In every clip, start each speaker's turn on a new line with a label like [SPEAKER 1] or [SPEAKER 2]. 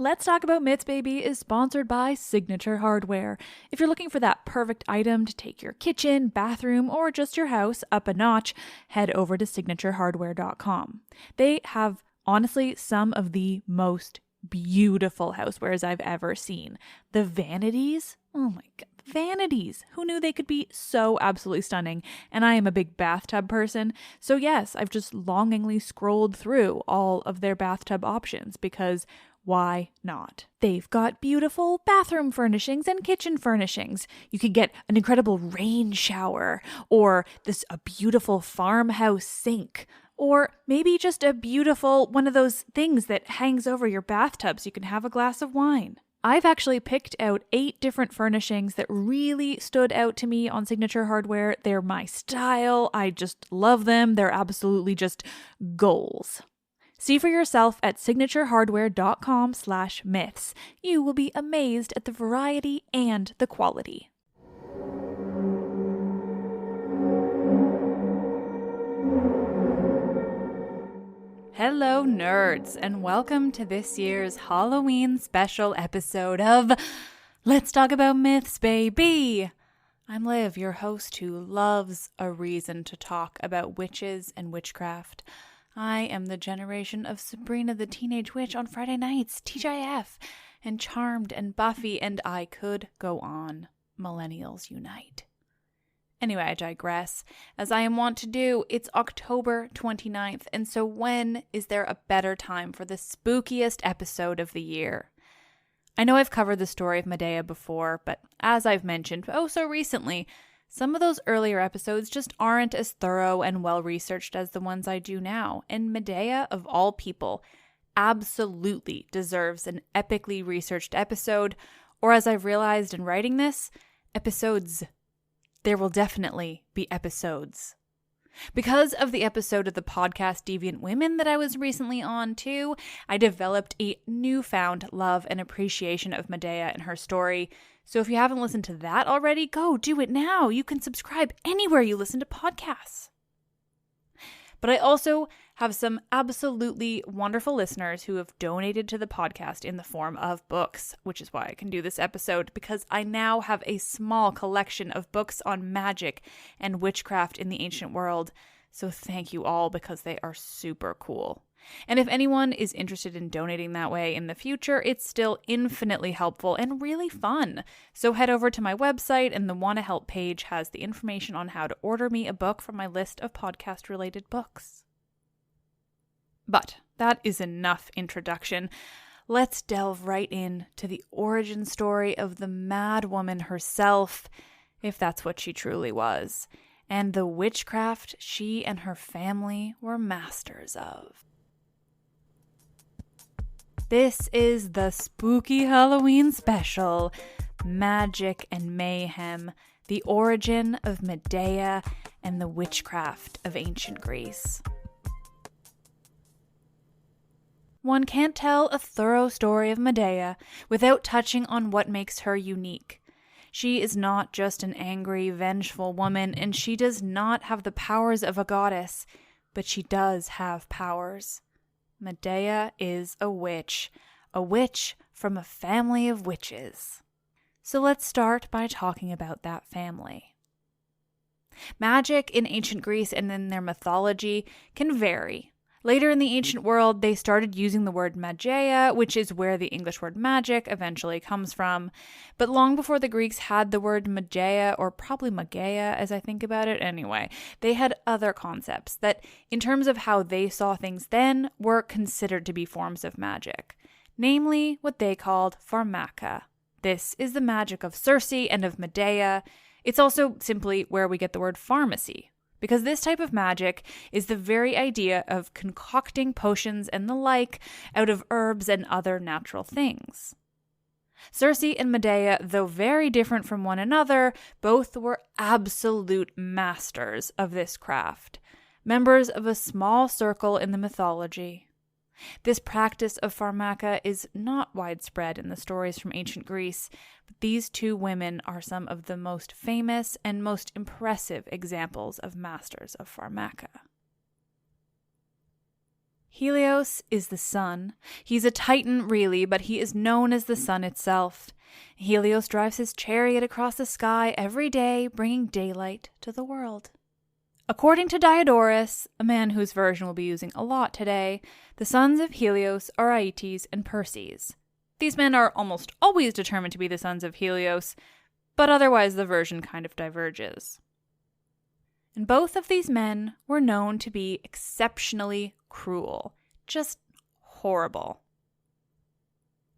[SPEAKER 1] Let's Talk About Myths, Baby is sponsored by Signature Hardware. If you're looking for that perfect item to take your kitchen, bathroom, or just your house up a notch, head over to signaturehardware.com. They have, honestly, some of the most beautiful housewares I've ever seen. The vanities, oh my god, vanities. Who knew they could be so absolutely stunning? And I am a big bathtub person, so yes, I've just longingly scrolled through all of their bathtub options because why not? They've got beautiful bathroom furnishings and kitchen furnishings. You could get an incredible rain shower, or a beautiful farmhouse sink, or maybe just a beautiful one of those things that hangs over your bathtub so you can have a glass of wine. I've actually picked out 8 different furnishings that really stood out to me on Signature Hardware. They're my style. I just love them. They're absolutely just goals. See for yourself at signaturehardware.com/myths. You will be amazed at the variety and the quality. Hello, nerds, and welcome to this year's Halloween special episode of Let's Talk About Myths, Baby. I'm Liv, your host who loves a reason to talk about witches and witchcraft. I am the generation of Sabrina the Teenage Witch on Friday nights, TGIF, and Charmed and Buffy, and I could go on. Millennials unite. Anyway, I digress. As I am wont to do, it's October 29th, and so when is there a better time for the spookiest episode of the year? I know I've covered the story of Medea before, but as I've mentioned so recently, some of those earlier episodes just aren't as thorough and well-researched as the ones I do now, and Medea, of all people, absolutely deserves an epically researched episode, or as I've realized in writing this, episodes. There will definitely be episodes. Because of the episode of the podcast Deviant Women that I was recently on too, I developed a newfound love and appreciation of Medea and her story. So if you haven't listened to that already, go do it now. You can subscribe anywhere you listen to podcasts. But I also have some absolutely wonderful listeners who have donated to the podcast in the form of books, which is why I can do this episode, because I now have a small collection of books on magic and witchcraft in the ancient world. So thank you all, because they are super cool. And if anyone is interested in donating that way in the future, it's still infinitely helpful and really fun. So head over to my website, and the Wanna Help page has the information on how to order me a book from my list of podcast-related books. But that is enough introduction. Let's delve right in to the origin story of the mad woman herself, if that's what she truly was, and the witchcraft she and her family were masters of. This is the spooky Halloween special, Magic and Mayhem, the origin of Medea and the witchcraft of ancient Greece. One can't tell a thorough story of Medea without touching on what makes her unique. She is not just an angry, vengeful woman, and she does not have the powers of a goddess, but she does have powers. Medea is a witch from a family of witches. So let's start by talking about that family. Magic in ancient Greece and in their mythology can vary. Later in the ancient world, they started using the word magia, which is where the English word magic eventually comes from. But long before the Greeks had the word magia, or probably magia as I think about it anyway, they had other concepts that, in terms of how they saw things then, were considered to be forms of magic. Namely, what they called pharmaca. This is the magic of Circe and of Medea. It's also simply where we get the word pharmacy, because this type of magic is the very idea of concocting potions and the like out of herbs and other natural things. Circe and Medea, though very different from one another, both were absolute masters of this craft, members of a small circle in the mythology. This practice of pharmaca is not widespread in the stories from ancient Greece, but these two women are some of the most famous and most impressive examples of masters of pharmaca. Helios is the sun. He's a titan, really, but he is known as the sun itself. Helios drives his chariot across the sky every day, bringing daylight to the world. According to Diodorus, a man whose version we'll be using a lot today, the sons of Helios are Aeetes and Perses. These men are almost always determined to be the sons of Helios, but otherwise the version kind of diverges. And both of these men were known to be exceptionally cruel, just horrible.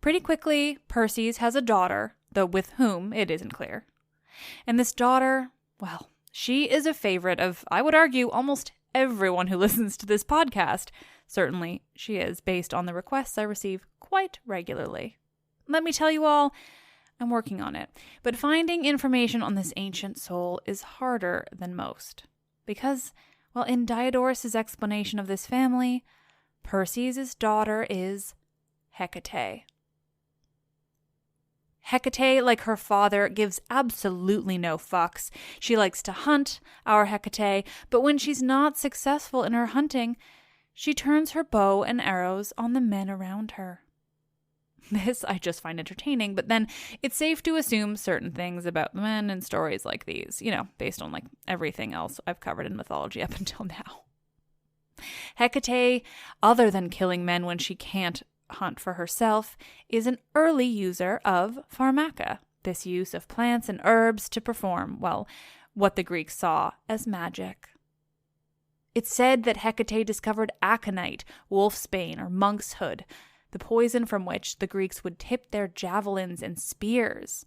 [SPEAKER 1] Pretty quickly, Perses has a daughter, though with whom it isn't clear. And this daughter, well, she is a favorite of, I would argue, almost everyone who listens to this podcast. Certainly, she is, based on the requests I receive quite regularly. Let me tell you all, I'm working on it, but finding information on this ancient soul is harder than most. Because, well, in Diodorus' explanation of this family, Perses' daughter is Hecate. Hecate, like her father, gives absolutely no fucks. She likes to hunt, our Hecate, but when she's not successful in her hunting, she turns her bow and arrows on the men around her. This I just find entertaining, but then it's safe to assume certain things about the men in stories like these, based on everything else I've covered in mythology up until now. Hecate, other than killing men when she can't hunt for herself, is an early user of pharmaca, this use of plants and herbs to perform, what the Greeks saw as magic. It's said that Hecate discovered aconite, wolfsbane, or monk's hood, the poison from which the Greeks would tip their javelins and spears.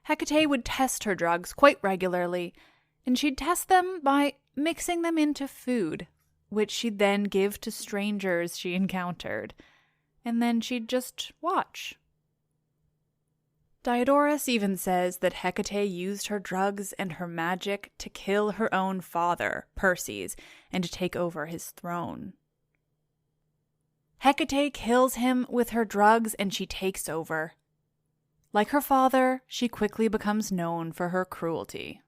[SPEAKER 1] Hecate would test her drugs quite regularly, and she'd test them by mixing them into food, which she'd then give to strangers she encountered, and then she'd just watch. Diodorus even says that Hecate used her drugs and her magic to kill her own father, Perses, and to take over his throne. Hecate kills him with her drugs and she takes over. Like her father, she quickly becomes known for her cruelty.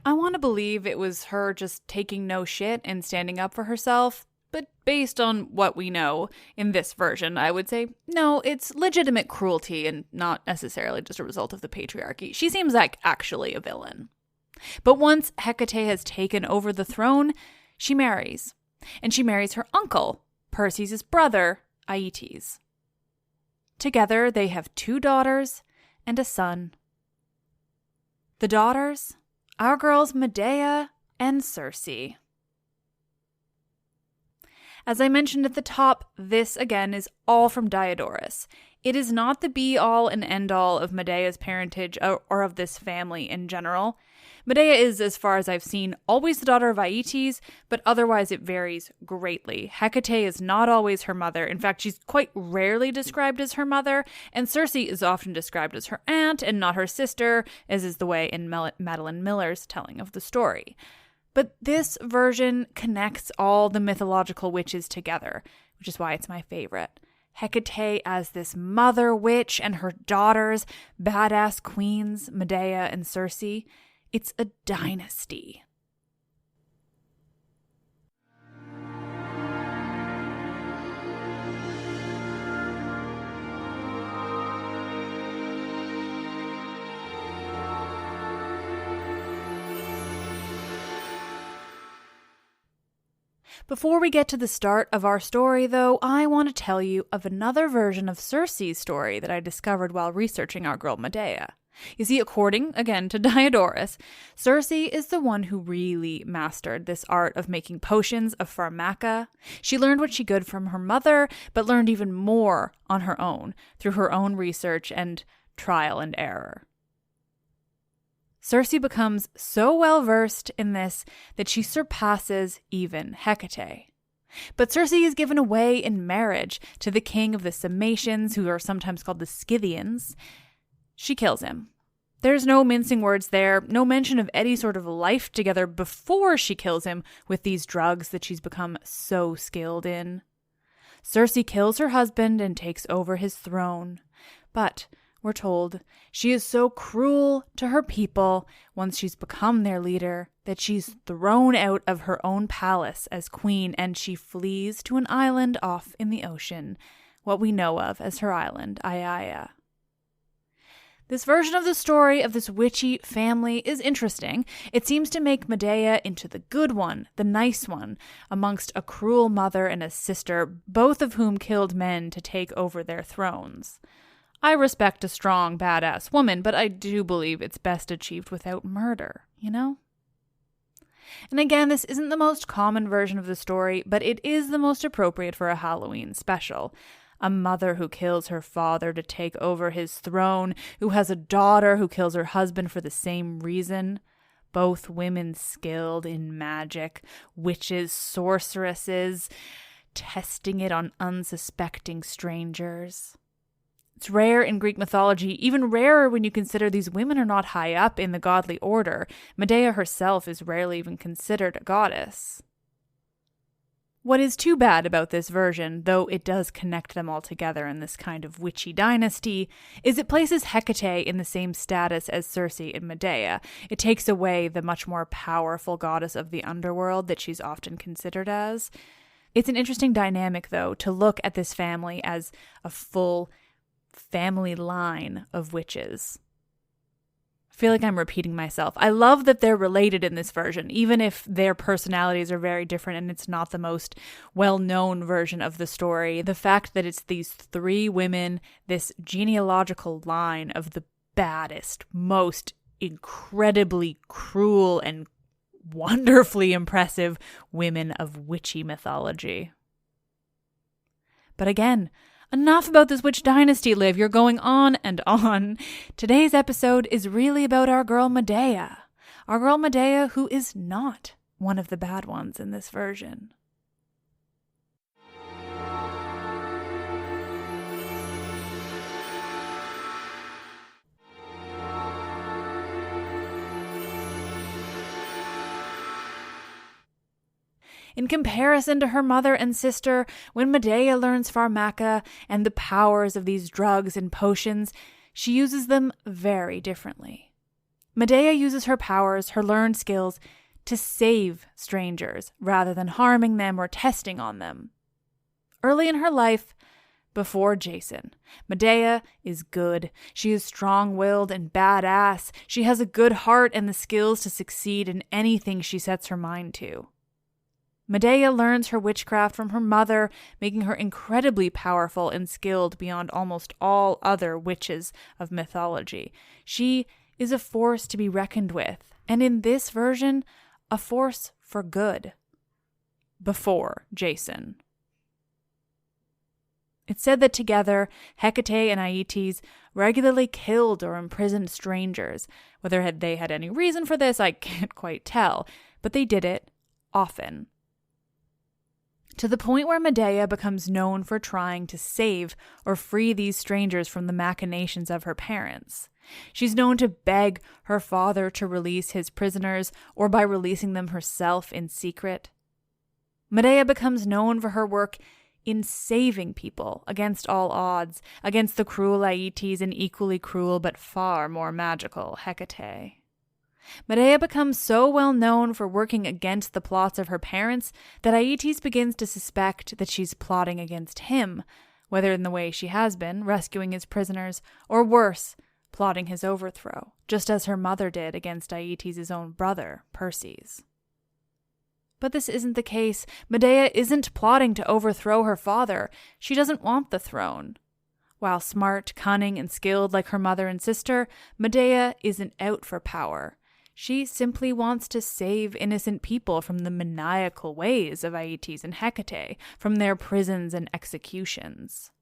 [SPEAKER 1] I want to believe it was her just taking no shit and standing up for herself, but based on what we know in this version, I would say, no, it's legitimate cruelty and not necessarily just a result of the patriarchy. She seems like actually a villain. But once Hecate has taken over the throne, she marries. And she marries her uncle, Perses' brother, Aeetes. Together, they have 2 daughters and a son. The daughters, our girls Medea and Circe. As I mentioned at the top, this again is all from Diodorus. It is not the be-all and end-all of Medea's parentage or of this family in general. Medea is, as far as I've seen, always the daughter of Aeetes, but otherwise it varies greatly. Hecate is not always her mother. In fact, she's quite rarely described as her mother, and Circe is often described as her aunt and not her sister, as is the way in Madeline Miller's telling of the story. But this version connects all the mythological witches together, which is why it's my favorite. Hecate as this mother witch and her daughters, badass queens, Medea and Circe. It's a dynasty. Before we get to the start of our story, though, I want to tell you of another version of Circe's story that I discovered while researching our girl Medea. You see, according, again, to Diodorus, Circe is the one who really mastered this art of making potions of pharmaca. She learned what she could from her mother, but learned even more on her own, through her own research and trial and error. Circe becomes so well-versed in this that she surpasses even Hecate. But Circe is given away in marriage to the king of the Sarmatians, who are sometimes called the Scythians. She kills him. There's no mincing words there, no mention of any sort of life together before she kills him with these drugs that she's become so skilled in. Circe kills her husband and takes over his throne. But we're told, she is so cruel to her people once she's become their leader that she's thrown out of her own palace as queen and she flees to an island off in the ocean, what we know of as her island, Aiaia. This version of the story of this witchy family is interesting. It seems to make Medea into the good one, the nice one, amongst a cruel mother and a sister, both of whom killed men to take over their thrones. I respect a strong, badass woman, but I do believe it's best achieved without murder, you know? And again, this isn't the most common version of the story, but it is the most appropriate for a Halloween special. A mother who kills her father to take over his throne, who has a daughter who kills her husband for the same reason. Both women skilled in magic, witches, sorceresses, testing it on unsuspecting strangers. It's rare in Greek mythology, even rarer when you consider these women are not high up in the godly order. Medea herself is rarely even considered a goddess. What is too bad about this version, though it does connect them all together in this kind of witchy dynasty, is it places Hecate in the same status as Circe and Medea. It takes away the much more powerful goddess of the underworld that she's often considered as. It's an interesting dynamic, though, to look at this family as a full family line of witches. I feel like I'm repeating myself. I love that they're related in this version, even if their personalities are very different and it's not the most well-known version of the story. The fact that it's these three women, this genealogical line of the baddest, most incredibly cruel and wonderfully impressive women of witchy mythology. But again, enough about this witch dynasty, Liv. You're going on and on. Today's episode is really about our girl Medea. Our girl Medea, who is not one of the bad ones in this version. In comparison to her mother and sister, when Medea learns pharmaca and the powers of these drugs and potions, she uses them very differently. Medea uses her powers, her learned skills, to save strangers rather than harming them or testing on them. Early in her life, before Jason, Medea is good. She is strong-willed and badass. She has a good heart and the skills to succeed in anything she sets her mind to. Medea learns her witchcraft from her mother, making her incredibly powerful and skilled beyond almost all other witches of mythology. She is a force to be reckoned with, and in this version, a force for good. Before Jason. It's said that together, Hecate and Aeetes regularly killed or imprisoned strangers. Whether they had any reason for this, I can't quite tell, but they did it often. To the point where Medea becomes known for trying to save or free these strangers from the machinations of her parents. She's known to beg her father to release his prisoners or by releasing them herself in secret. Medea becomes known for her work in saving people against all odds, against the cruel Aeetes and equally cruel but far more magical Hecate. Medea becomes so well known for working against the plots of her parents that Aeetes begins to suspect that she's plotting against him, whether in the way she has been, rescuing his prisoners, or worse, plotting his overthrow, just as her mother did against Aeetes' own brother, Perses. But this isn't the case. Medea isn't plotting to overthrow her father. She doesn't want the throne. While smart, cunning, and skilled like her mother and sister, Medea isn't out for power. She simply wants to save innocent people from the maniacal ways of Aeetes and Hecate, from their prisons and executions.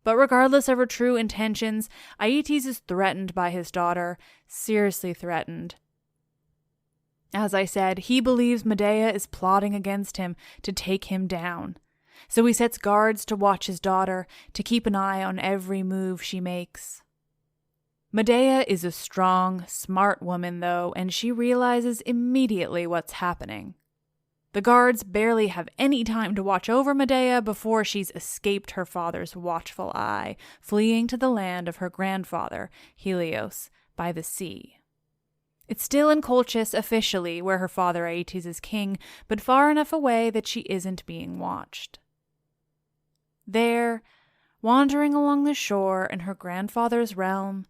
[SPEAKER 1] But regardless of her true intentions, Aeetes is threatened by his daughter, seriously threatened. As I said, he believes Medea is plotting against him to take him down. So he sets guards to watch his daughter, to keep an eye on every move she makes. Medea is a strong, smart woman, though, and she realizes immediately what's happening. The guards barely have any time to watch over Medea before she's escaped her father's watchful eye, fleeing to the land of her grandfather, Helios, by the sea. It's still in Colchis officially, where her father Aeetes is king, but far enough away that she isn't being watched. There, wandering along the shore in her grandfather's realm,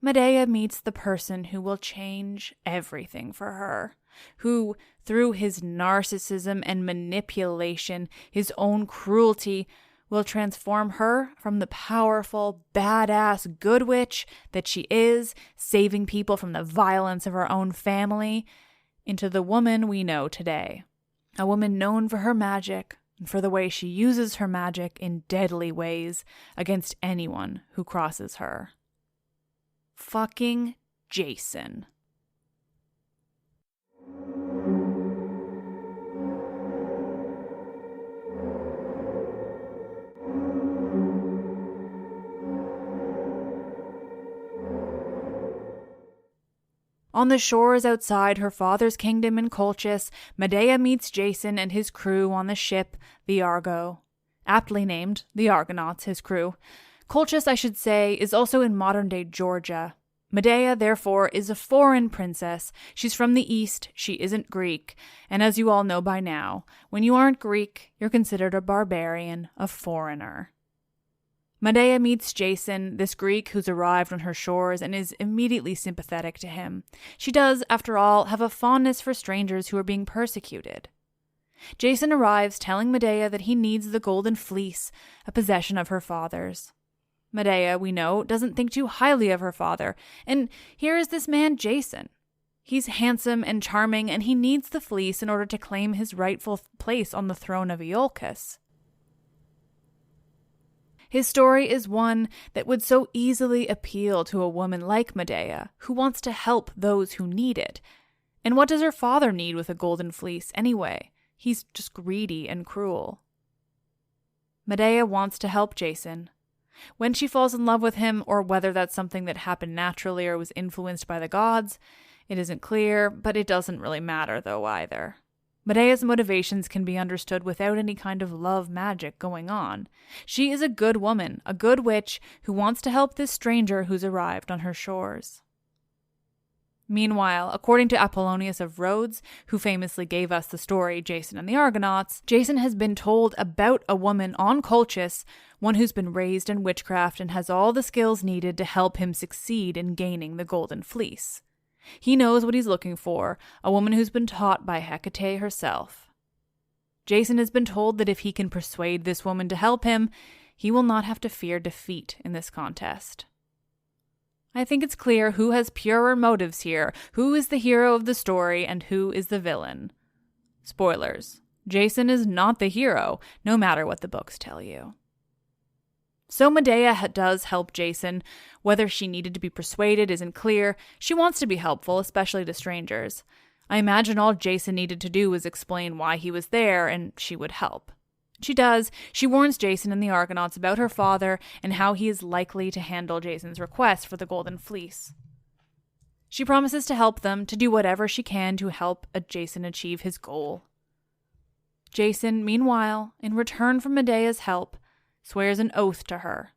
[SPEAKER 1] Medea meets the person who will change everything for her, who, through his narcissism and manipulation, his own cruelty, will transform her from the powerful, badass good witch that she is, saving people from the violence of her own family, into the woman we know today. A woman known for her magic and for the way she uses her magic in deadly ways against anyone who crosses her. Fucking Jason. On the shores outside her father's kingdom in Colchis, Medea meets Jason and his crew on the ship, the Argo. Aptly named, the Argonauts, his crew. Colchis, I should say, is also in modern-day Georgia. Medea, therefore, is a foreign princess. She's from the East, she isn't Greek, and as you all know by now, when you aren't Greek, you're considered a barbarian, a foreigner. Medea meets Jason, this Greek who's arrived on her shores, and is immediately sympathetic to him. She does, after all, have a fondness for strangers who are being persecuted. Jason arrives telling Medea that he needs the golden fleece, a possession of her father's. Medea, we know, doesn't think too highly of her father, and here is this man Jason. He's handsome and charming, and he needs the fleece in order to claim his rightful place on the throne of Iolcus. His story is one that would so easily appeal to a woman like Medea, who wants to help those who need it. And what does her father need with a golden fleece anyway? He's just greedy and cruel. Medea wants to help Jason. When she falls in love with him, or whether that's something that happened naturally or was influenced by the gods, it isn't clear, but it doesn't really matter though either. Medea's motivations can be understood without any kind of love magic going on. She is a good woman, a good witch, who wants to help this stranger who's arrived on her shores. Meanwhile, according to Apollodorus of Rhodes, who famously gave us the story Jason and the Argonauts, Jason has been told about a woman on Colchis, one who's been raised in witchcraft and has all the skills needed to help him succeed in gaining the golden fleece. He knows what he's looking for, a woman who's been taught by Hecate herself. Jason has been told that if he can persuade this woman to help him, he will not have to fear defeat in this contest. I think it's clear who has purer motives here, who is the hero of the story, and who is the villain. Spoilers. Jason is not the hero, no matter what the books tell you. So Medea does help Jason. Whether she needed to be persuaded isn't clear. She wants to be helpful, especially to strangers. I imagine all Jason needed to do was explain why he was there, and she would help. She does. She warns Jason and the Argonauts about her father and how he is likely to handle Jason's request for the golden fleece. She promises to help them, to do whatever she can to help Jason achieve his goal. Jason, meanwhile, in return for Medea's help, swears an oath to her.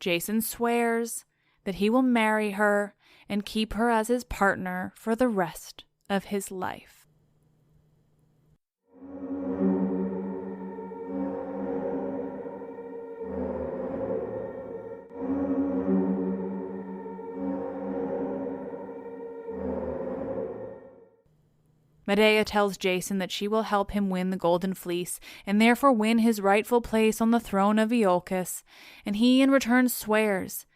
[SPEAKER 1] Jason swears that he will marry her and keep her as his partner for the rest of his life. Medea tells Jason that she will help him win the golden fleece and therefore win his rightful place on the throne of Iolcus, and he in return swears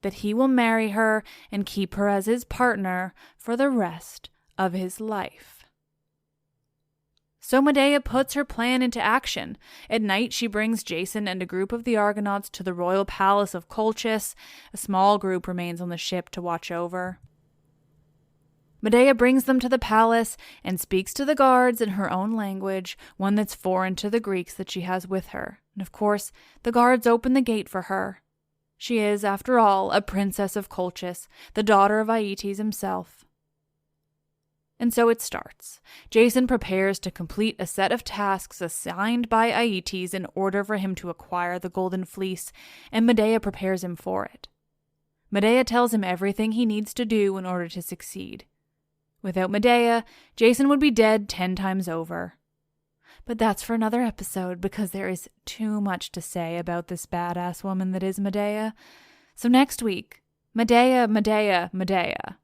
[SPEAKER 1] that he will marry her and keep her as his partner for the rest of his life. So Medea puts her plan into action. At night, she brings Jason and a group of the Argonauts to the royal palace of Colchis. A small group remains on the ship to watch over. Medea brings them to the palace and speaks to the guards in her own language, one that's foreign to the Greeks that she has with her. And of course, the guards open the gate for her. She is, after all, a princess of Colchis, the daughter of Aeetes himself. And so it starts. Jason prepares to complete a set of tasks assigned by Aeetes in order for him to acquire the Golden Fleece, and Medea prepares him for it. Medea tells him everything he needs to do in order to succeed. Without Medea, Jason would be dead 10 times over. But that's for another episode, because there is too much to say about this badass woman that is Medea. So next week, Medea, Medea, Medea.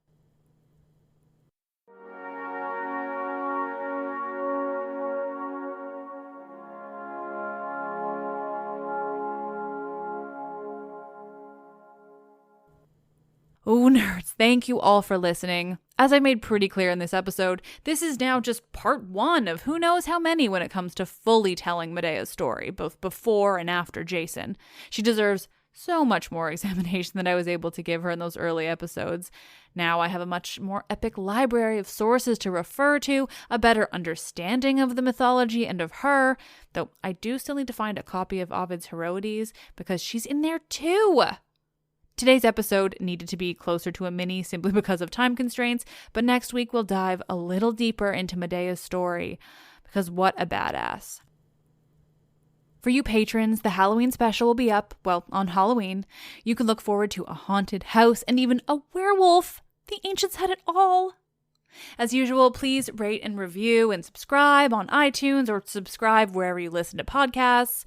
[SPEAKER 1] Oh, nerds, thank you all for listening. As I made pretty clear in this episode, this is now just part 1 of who knows how many when it comes to fully telling Medea's story, both before and after Jason. She deserves so much more examination than I was able to give her in those early episodes. Now I have a much more epic library of sources to refer to, a better understanding of the mythology and of her, though I do still need to find a copy of Ovid's Heroides, because she's in there too. Today's episode needed to be closer to a mini simply because of time constraints, but next week we'll dive a little deeper into Medea's story, because what a badass. For you patrons, the Halloween special will be up, on Halloween. You can look forward to a haunted house and even a werewolf. The ancients had it all. As usual, please rate and review and subscribe on iTunes or subscribe wherever you listen to podcasts.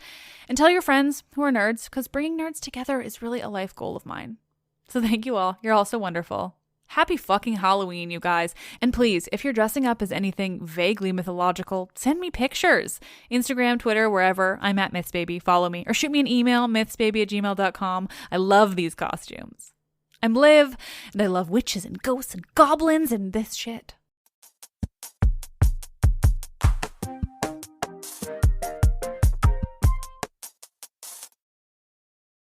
[SPEAKER 1] And tell your friends who are nerds, because bringing nerds together is really a life goal of mine. So thank you all. You're all so wonderful. Happy fucking Halloween, you guys. And please, if you're dressing up as anything vaguely mythological, send me pictures. Instagram, Twitter, wherever. I'm at MythsBaby. Follow me. Or shoot me an email, mythsbaby@gmail.com. I love these costumes. I'm Liv, and I love witches and ghosts and goblins and this shit.